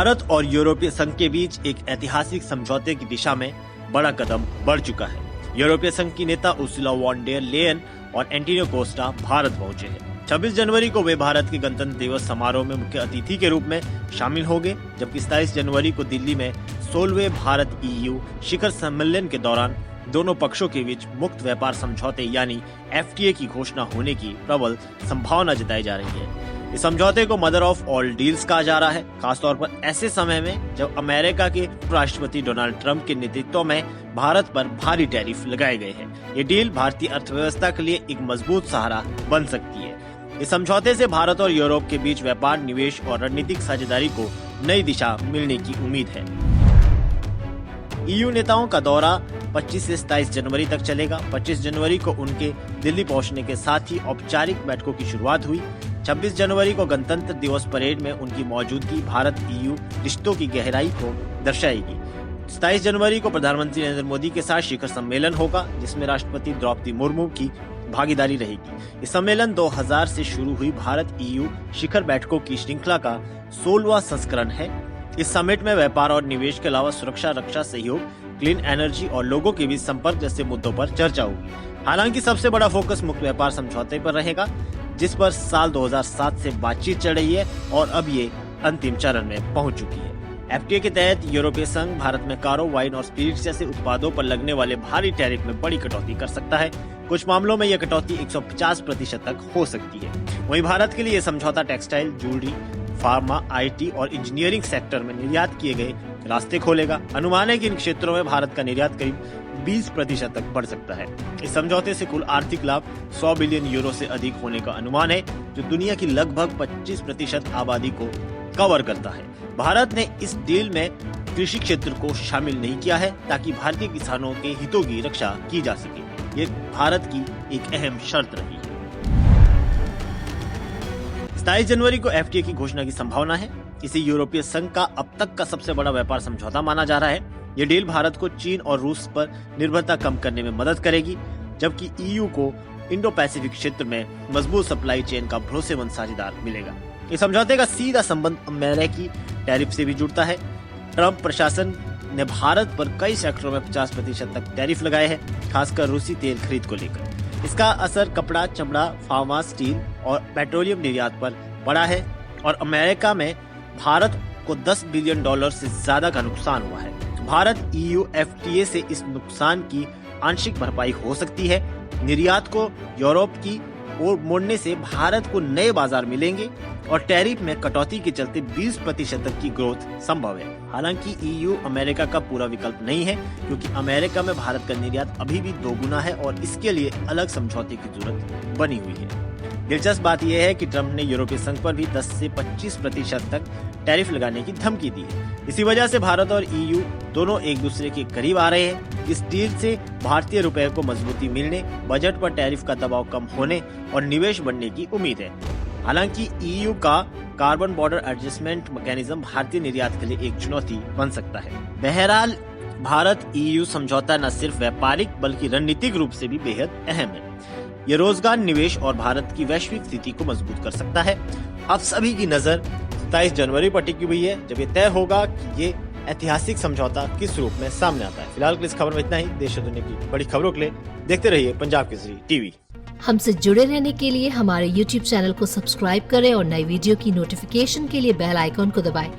भारत और यूरोपीय संघ के बीच एक ऐतिहासिक समझौते की दिशा में बड़ा कदम बढ़ चुका है। यूरोपीय संघ की नेता उर्सुला वॉन डेर लेयन और एंटोनियो कोस्टा भारत पहुंचे हैं। 26 जनवरी को वे भारत के गणतंत्र दिवस समारोह में मुख्य अतिथि के रूप में शामिल होंगे, जबकि 27 जनवरी को दिल्ली में 16वें भारत EU शिखर सम्मेलन के दौरान दोनों पक्षों के बीच मुक्त व्यापार समझौते यानी FTA की घोषणा होने की प्रबल संभावना जताई जा रही है। इस समझौते को मदर ऑफ ऑल डील्स कहा जा रहा है, खासतौर पर ऐसे समय में जब अमेरिका के राष्ट्रपति डोनाल्ड ट्रंप के नेतृत्व में भारत पर भारी टैरिफ लगाए गए हैं। ये डील भारतीय अर्थव्यवस्था के लिए एक मजबूत सहारा बन सकती है। इस समझौते से भारत और यूरोप के बीच व्यापार, निवेश और रणनीतिक साझेदारी को नई दिशा मिलने की उम्मीद है। EU नेताओं का दौरा 25 से 27 जनवरी तक चलेगा। 25 जनवरी को उनके दिल्ली पहुंचने के साथ ही औपचारिक बैठकों की शुरुआत हुई। 26 जनवरी को गणतंत्र दिवस परेड में उनकी मौजूदगी भारत EU रिश्तों की गहराई को दर्शाएगी। 27 जनवरी को प्रधानमंत्री नरेंद्र मोदी के साथ शिखर सम्मेलन होगा, जिसमें राष्ट्रपति द्रौपदी मुर्मू की भागीदारी रहेगी। इस सम्मेलन 2000 से शुरू हुई भारत EU शिखर बैठकों की श्रृंखला का 16वां संस्करण है। इस समिट में व्यापार और निवेश के अलावा सुरक्षा, रक्षा सहयोग, क्लीन एनर्जी और लोगों के बीच संपर्क जैसे मुद्दों पर चर्चा होगी। हालांकि सबसे बड़ा फोकस मुक्त व्यापार समझौते पर रहेगा, जिस पर साल 2007 से बातचीत चल रही है और अब ये अंतिम चरण में पहुंच चुकी है। FTA के तहत यूरोपीय संघ भारत में कारों, वाइन और स्पिरिट्स जैसे उत्पादों पर लगने वाले भारी टैरिफ में बड़ी कटौती कर सकता है। कुछ मामलों में यह कटौती 150% तक हो सकती है। वहीं भारत के लिए यह समझौता टेक्सटाइल, ज्वेलरी, फार्मा, IT और इंजीनियरिंग सेक्टर में निर्यात किए गए रास्ते खोलेगा। अनुमान है कि इन क्षेत्रों में भारत का निर्यात करीब 20% तक बढ़ सकता है। इस समझौते से कुल आर्थिक लाभ 100 बिलियन यूरो से अधिक होने का अनुमान है, जो दुनिया की लगभग 25% आबादी को कवर करता है। भारत ने इस डील में कृषि क्षेत्र को शामिल नहीं किया है, ताकि भारतीय किसानों के हितों की रक्षा की जा सके। ये भारत की एक अहम शर्त रही है। 27 जनवरी को FTA की घोषणा की संभावना है। इसे यूरोपीय संघ का अब तक का सबसे बड़ा व्यापार समझौता माना जा रहा है। ये डील भारत को चीन और रूस पर निर्भरता कम करने में मदद करेगी, जबकि EU को इंडो पैसिफिक क्षेत्र में मजबूत सप्लाई चेन का भरोसेमंद साझेदार मिलेगा। इस समझौते का सीधा संबंध अमेरिकी टैरिफ से भी जुड़ता है। ट्रंप प्रशासन ने भारत पर कई सेक्टरों में 50% तक टैरिफ लगाए हैं, खासकर रूसी तेल खरीद को लेकर। इसका असर कपड़ा, चमड़ा, फार्मा, स्टील और पेट्रोलियम निर्यात पर पड़ा है और अमेरिका में भारत को $10 बिलियन से ज्यादा का नुकसान हुआ है। भारत EU FTA से इस नुकसान की आंशिक भरपाई हो सकती है। निर्यात को यूरोप की ओर मोड़ने से भारत को नए बाजार मिलेंगे और टैरिफ में कटौती के चलते 20% तक की ग्रोथ संभव है। हालांकि EU अमेरिका का पूरा विकल्प नहीं है, क्योंकि अमेरिका में भारत का निर्यात अभी भी दोगुना है और इसके लिए अलग समझौते की जरूरत बनी हुई है। दिलचस्प बात यह है कि ट्रंप ने यूरोपीय संघ पर भी 10 से 25% तक टैरिफ लगाने की धमकी दी है। इसी वजह से भारत और EU दोनों एक दूसरे के करीब आ रहे हैं। इस डील से भारतीय रुपए को मजबूती मिलने, बजट पर टैरिफ का दबाव कम होने और निवेश बढ़ने की उम्मीद है। हालांकि EU का कार्बन बॉर्डर एडजस्टमेंट मैकेनिज्म भारतीय निर्यात के लिए एक चुनौती बन सकता है। बहरहाल भारत EU समझौता न सिर्फ व्यापारिक बल्कि रणनीतिक रूप से भी बेहद अहम है। ये रोजगार, निवेश और भारत की वैश्विक स्थिति को मजबूत कर सकता है। अब सभी की नजर 27 जनवरी पर टिकी हुई है, जब ये तय होगा कि ये ऐतिहासिक समझौता किस रूप में सामने आता है। फिलहाल के इस खबर में इतना ही। देश और दुनिया की बड़ी खबरों के लिए देखते रहिए पंजाब केसरी TV। हमसे जुड़े रहने के लिए हमारे YouTube चैनल को सब्सक्राइब करें और नई वीडियो की नोटिफिकेशन के लिए बेल आइकॉन को दबाएं।